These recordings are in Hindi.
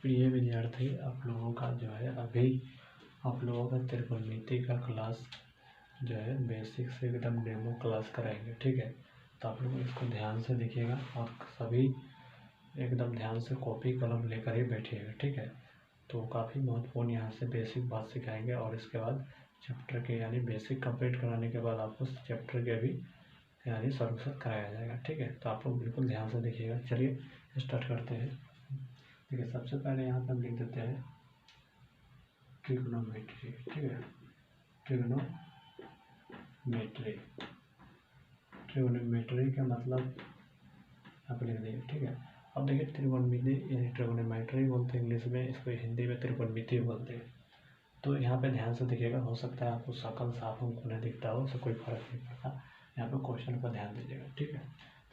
प्रिय विद्यार्थी, आप लोगों का जो है अभी आप लोगों का त्रिकोणमिति का क्लास जो है बेसिक से एकदम डेमो क्लास कराएंगे। ठीक है, तो आप लोग इसको ध्यान से देखिएगा और सभी एकदम ध्यान से कॉपी कलम लेकर ही बैठिएगा। ठीक है, तो काफ़ी महत्वपूर्ण यहाँ से बेसिक बात सिखाएंगे और इसके बाद चैप्टर के यानी बेसिक कंप्लीट कराने के बाद आपको चैप्टर के भी यानी सॉल्यूशन कराया जाएगा। ठीक है, तो आप लोग बिल्कुल ध्यान से देखिएगा। चलिए स्टार्ट करते हैं। देखिए, सबसे पहले यहाँ पर हम लिख देते हैं ट्रिग्नोमेट्री। ठीक है, ट्रिग्नोमेट्री का मतलब यहाँ पर लिख दिए। ठीक है, अब देखिए त्रिकोणमिति यानी ट्रिग्नोमेट्री बोलते हैं इंग्लिश में, इसको हिंदी में त्रिकोणमिति बोलते हैं। तो यहाँ पे ध्यान से देखिएगा, हो सकता है आपको शकल साफ हमको नहीं दिखता हो, उससे कोई फर्क नहीं पड़ता। यहाँ पे क्वेश्चन पर ध्यान दीजिएगा। ठीक है,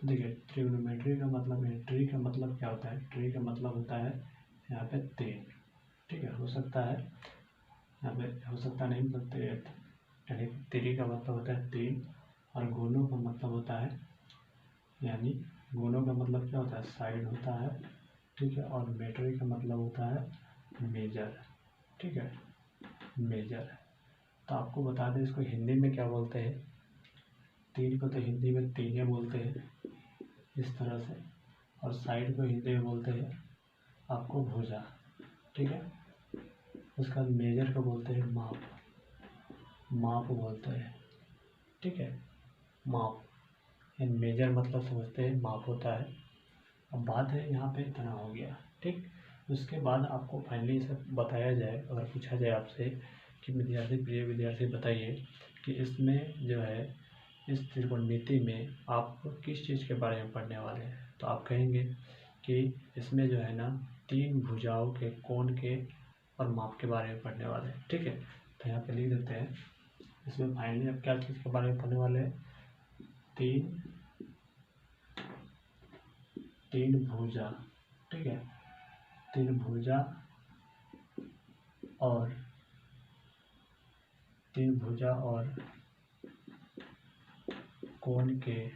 तो देखिए ट्रिग्नोमेट्री का मतलब है, ट्री का मतलब क्या होता है? ट्री का मतलब होता है यहाँ पे 3। ठीक है, हो सकता है यहाँ पे हो सकता नहीं बोलते, यानी त्रि का मतलब होता है 3 और गोनों का मतलब होता है, यानी गोनों का मतलब क्या होता है? साइड होता है। ठीक है, और मेट्री का मतलब होता है मेजर। ठीक है, मेजर। तो आपको बता दें इसको हिंदी में क्या बोलते हैं। 3 को तो हिंदी में तीने बोलते हैं इस तरह से, और साइड को हिंदी में बोलते हैं आपको भुजा। ठीक है, उसका मेजर को बोलते हैं माप, माप बोलते हैं। ठीक है, माप मेजर मतलब समझते हैं माप होता है। अब बात है यहाँ पे इतना हो गया। ठीक, उसके बाद आपको फाइनली सब बताया जाए, अगर पूछा जाए आपसे कि विद्यार्थी, प्रिय विद्यार्थी बताइए कि इसमें जो है इस त्रिकोणमिति में आप किस चीज़ के बारे में पढ़ने वाले हैं, तो आप कहेंगे कि इसमें जो है ना 3 भुजाओं के कोण के और माप के बारे में पढ़ने वाले हैं। ठीक है, तो यहाँ पे लिख देते हैं इसमें फाइनली आप क्या चीज़ के बारे में पढ़ने वाले हैं? तीन भुजा। ठीक है, 3 भुजा और 3 भुजा और कोण के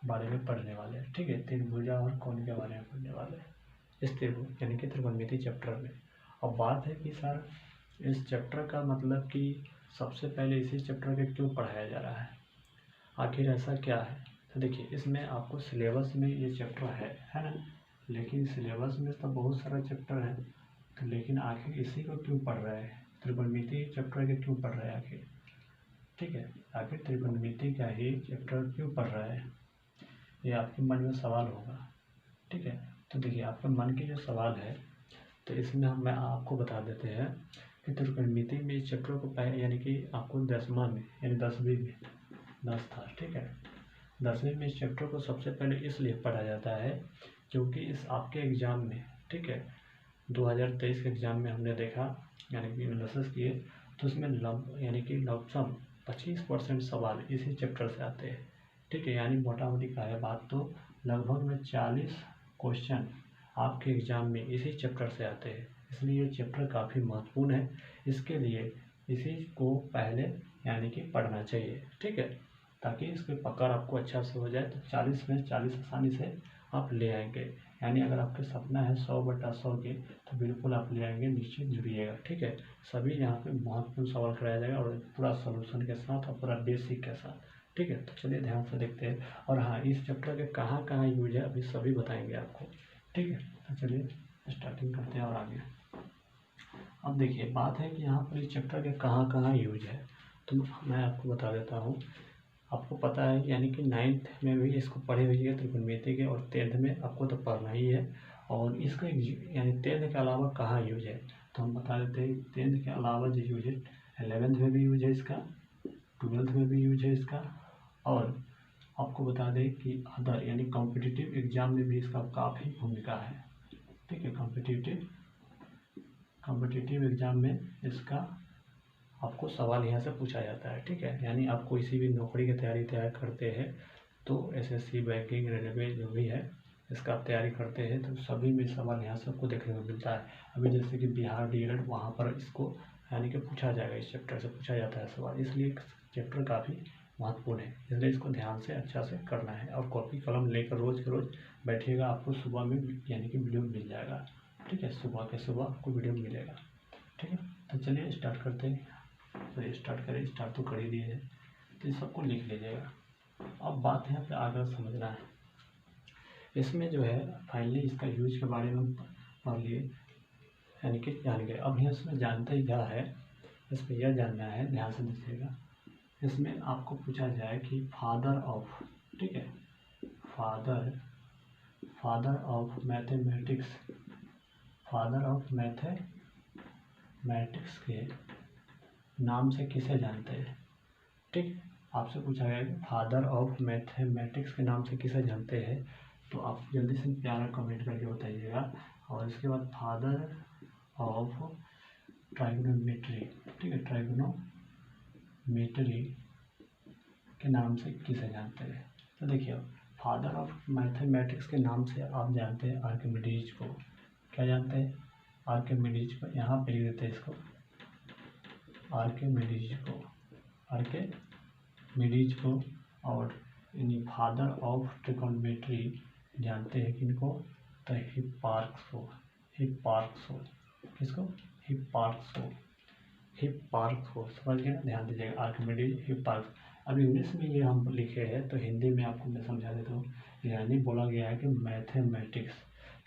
बारे में पढ़ने वाले हैं। ठीक है, 3 भुजा और कोण के बारे में पढ़ने वाले हैं इस त्रिभुज यानी कि त्रिकोणमिति चैप्टर में। अब बात है कि सर इस चैप्टर का मतलब कि सबसे पहले इसी चैप्टर के क्यों पढ़ाया जा रहा है, आखिर ऐसा क्या है? तो देखिए, इसमें आपको सिलेबस में ये चैप्टर है ना, लेकिन सिलेबस में तो बहुत सारा चैप्टर है, तो लेकिन आखिर इसी को क्यों पढ़ रहे हैं? त्रिकोणमिति चैप्टर के क्यों पढ़ रहे हैं आखिर? ठीक है, आखिर त्रिकोणमिति का ही चैप्टर क्यों पढ़ रहे हैं, ये आपके मन में सवाल होगा। ठीक है, तो देखिए आपके मन के जो सवाल है, तो इसमें हम आपको बता देते हैं कि त्रिकोणमिति में इस चैप्टर को पहले यानी कि आपको 10वां में यानी 10वीं में 10 था। ठीक है, 10वीं में इस चैप्टर को सबसे पहले इसलिए पढ़ा जाता है क्योंकि इस आपके एग्ज़ाम में, ठीक है, 2023 के एग्ज़ाम में हमने देखा यानी कि एनालिसिस किए, तो उसमें यानी कि लमसम 25% सवाल इसी चैप्टर से आते हैं। ठीक है, यानी मोटा मोटी का है बात, तो लगभग में 40 क्वेश्चन आपके एग्ज़ाम में इसी चैप्टर से आते हैं। इसलिए ये चैप्टर काफ़ी महत्वपूर्ण है, इसके लिए इसी को पहले यानी कि पढ़ना चाहिए। ठीक है, ताकि इसकी पकड़ आपको अच्छा से हो जाए, तो 40 में 40 आसानी से आप ले आएंगे। यानी अगर आपके सपना है 100/100 के, तो बिल्कुल आप ले आएंगे, निश्चित जुड़िएगा। ठीक है, सभी यहाँ पे महत्वपूर्ण सवाल कराया जाएगा और पूरा सॉल्यूशन के साथ और पूरा बेसिक के साथ। ठीक है, तो चलिए ध्यान से देखते हैं। और हाँ, इस चैप्टर के कहाँ कहाँ यूज है अभी सभी बताएंगे आपको। ठीक है, तो चलिए स्टार्टिंग करते हैं और आगे। अब देखिए, बात है कि यहाँ पर इस चैप्टर के कहाँ कहाँ यूज है, तो मैं आपको बता देता हूँ। आपको पता है यानी कि 9th में भी इसको पढ़े हुई है त्रिकोणमिति के, और 10th में आपको तो पढ़ना ही है। और इसका यानी 10th के अलावा कहाँ यूज है, तो हम बता देते हैं 10th के अलावा जो यूज है 11th में भी यूज है इसका, 12th में भी यूज है इसका, और आपको बता दें कि अदर यानी कॉम्पिटिटिव एग्जाम में भी इसका काफ़ी भूमिका है। ठीक है, कॉम्पिटिटिव एग्जाम में इसका आपको सवाल यहाँ से पूछा जाता है। ठीक है, यानी आप कोई सी भी नौकरी की तैयार करते हैं, तो एसएससी, बैंकिंग, रेलवे जो भी है, इसका आप तैयारी करते हैं, तो सभी में सवाल यहाँ से आपको देखने को मिलता है। अभी जैसे कि बिहार डीएलएड, वहाँ पर इसको यानी कि पूछा जाएगा, इस चैप्टर से पूछा जाता है सवाल, इसलिए चैप्टर काफ़ी महत्वपूर्ण है। इसलिए इसको ध्यान से अच्छा से करना है और कॉपी कलम लेकर रोज़ के रोज़ बैठिएगा, आपको सुबह में यानी कि वीडियो मिल जाएगा। ठीक है, सुबह के सुबह आपको वीडियो मिलेगा। ठीक है, तो चलिए स्टार्ट करते हैं। तो स्टार्ट करें, स्टार्ट तो कर ही दिए हैं, तो इस सबको लिख लीजिएगा। अब बात यहाँ पे आगे समझना है। इसमें जो है फाइनली इसका यूज के बारे में पढ़ लिए, यानी कि जान गए। अब यहाँ इसमें जानते ही क्या है, इसमें यह जानना है, ध्यान से देखिएगा। इसमें आपको पूछा जाए कि फादर ऑफ, ठीक है, father of mathematics, father of mathematics के नाम से किसे जानते हैं। ठीक, आपसे पूछा गया कि फादर ऑफ मैथमेटिक्स के नाम से किसे जानते हैं, तो आप जल्दी से प्यारा कमेंट करके बताइएगा। और इसके बाद फादर ऑफ ट्राइगोनोमेट्री, ठीक है, ट्राइगोनोमेट्री के नाम से किसे जानते हैं। तो देखिए, फादर ऑफ मैथमेटिक्स के नाम से आप जानते हैं आर्किमिडीज को। क्या जानते हैं? आर्किमिडीज को। यहाँ पे लिख देते हैं इसको, आर्किमिडीज को। और यानी फादर ऑफ ट्रिगोनोमेट्री जानते हैं किनको, तो हिप्पार्क्स, किसको? हिप्पार्क्स, समझ गए ना, ध्यान दीजिएगा, आर्किमिडीज, हिप्पार्क्स। अब इंग्लिश में ये हम लिखे हैं, तो हिंदी में आपको मैं समझा देता हूँ। यानी बोला गया है कि मैथमेटिक्स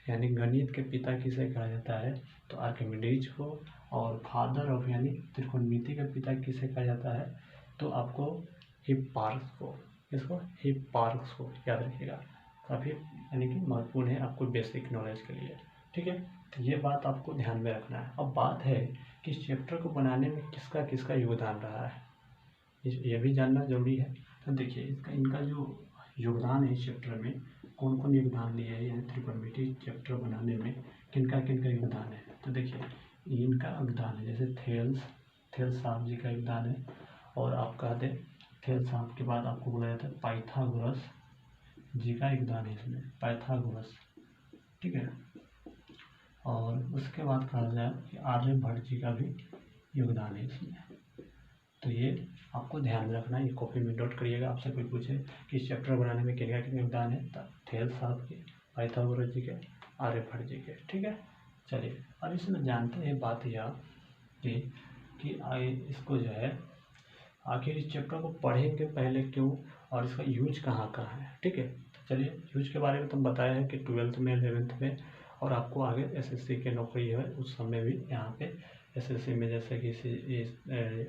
यानी गणित के पिता किसे कहा जाता है, तो आर्किमिडीज को। और फादर ऑफ यानी त्रिकोणमिति के पिता किसे कहा जाता है, तो आपको हिप्पार्क्स को। किसको? हिप्पार्क्स को याद रखिएगा, काफ़ी यानी कि महत्वपूर्ण है आपको बेसिक नॉलेज के लिए। ठीक है, तो ये बात आपको ध्यान में रखना है। अब बात है कि इस चैप्टर को बनाने में किसका किसका योगदान रहा है, ये भी जानना जरूरी है। तो देखिए, इनका जो योगदान है इस चैप्टर में, कौन कौन योगदान दिया है, यानी त्रिकोणमिति चैप्टर बनाने में किनका किनका योगदान है। तो देखिए, इनका योगदान है, जैसे थेल्स साहब जी का योगदान है। और आप कहते हैं थेल्स साहब के बाद आपको बोला जाता है पाइथागोरस जी का योगदान है इसमें, पाइथागोरस। ठीक है, और उसके बाद कहा जाए कि आर्यभट्ट जी का भी योगदान है इसमें। तो ये आपको ध्यान में रखना है, ये कॉपी में नोट करिएगा। आपसे कोई पूछे कि इस चैप्टर बनाने में किनका कितना योगदान है, तो थेल्स साहब के, पाइथागोरस जी के, आर्यभट्ट जी के। ठीक है, चलिए अब इसमें जानते हैं बात यह कि इसको जो है आखिर इस चैप्टर को पढ़ेंगे पहले क्यों, और इसका यूज कहाँ कहाँ है। ठीक है, तो चलिए यूज के बारे में तुम बताया है कि 12th में, 11th में, और आपको आगे एसएससी की नौकरी है उस समय भी यहाँ पे एसएससी में जैसे कि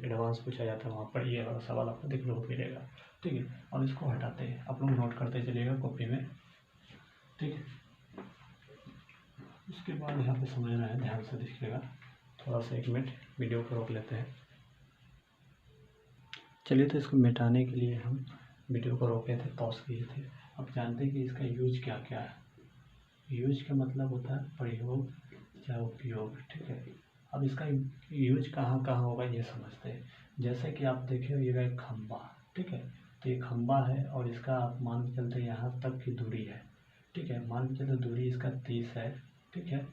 एडवांस पूछा जाता है, वहाँ पर ये वाला सवाल आपको देखने को मिलेगा। ठीक है, और इसको हटाते हैं, आप लोग नोट करते चलिएगा कॉपी में। ठीक है, उसके बाद यहाँ पे समझना है, ध्यान से देखिएगा। थोड़ा सा 1 मिनट वीडियो को रोक लेते हैं। चलिए, तो इसको मिटाने के लिए हम वीडियो को रोके थे, पॉज किए थे। अब जानते हैं कि इसका यूज क्या क्या है। यूज का मतलब होता है प्रयोग या उपयोग। ठीक है, अब इसका यूज कहाँ कहाँ होगा ये समझते हैं। जैसे कि आप देखे होइएगा एक खंबा, ठीक है, तो ये खंबा है और इसका आप मान के चलते यहाँ तक की दूरी है। ठीक है, मान के चलते दूरी इसका 30 है। ठीक है,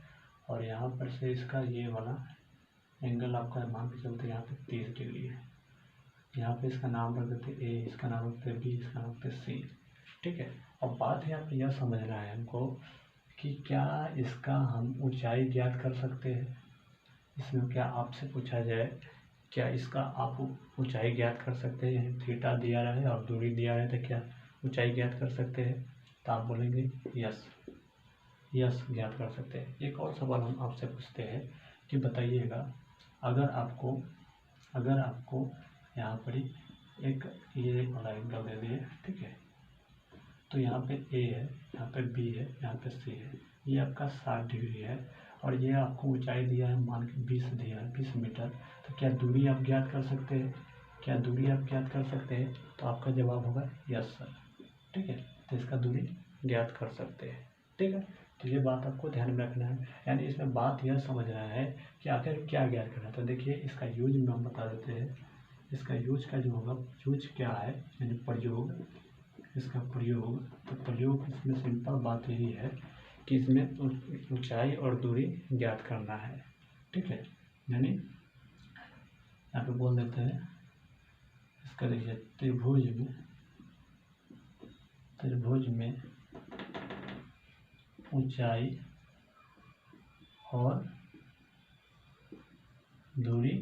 और यहाँ पर से इसका ये वाला एंगल आपका मान के चलते यहाँ पे 30 डिग्री है। यहाँ पे इसका नाम रख देते ए, इसका नाम रखते बी, इसका नाम रखते सी। ठीक है, अब बात यहाँ पे यह समझना है हमको कि क्या इसका हम ऊंचाई ज्ञात कर सकते हैं। इसमें क्या आपसे पूछा जाए, क्या इसका आप ऊंचाई ज्ञात कर सकते हैं, थीटा दिया रहे और दूरी दिया रहे, तो क्या ऊंचाई ज्ञात कर सकते हैं, तो आप बोलेंगे यस ज्ञात कर सकते हैं। एक और सवाल हम आपसे पूछते हैं कि बताइएगा, अगर आपको यहाँ पर एक ये वाला एंगल दे दिए, ठीक है, तो यहाँ पे ए है, यहाँ पे बी है, यहाँ पे सी है, ये आपका 60 डिग्री है, और ये आपको ऊंचाई दिया है, मान के 20 दिया है, 20 मीटर। तो क्या दूरी आप ज्ञात कर सकते हैं, तो आपका जवाब होगा यस सर। ठीक है, तो इसका दूरी ज्ञात कर सकते हैं। ठीक है, तो ये बात आपको ध्यान में रखना है। यानी इसमें बात यह समझना है कि आखिर क्या ज्ञात करना है। तो देखिए, इसका यूज में हम बता देते हैं। इसका यूज का जो होगा, यूज क्या है यानी प्रयोग, इसका प्रयोग। तो प्रयोग इसमें सिंपल बात यही है कि इसमें ऊंचाई और दूरी ज्ञात करना है। ठीक है, यानी यहाँ पे बोल देते हैं, इसका देखिए त्रिभुज में ऊंचाई और दूरी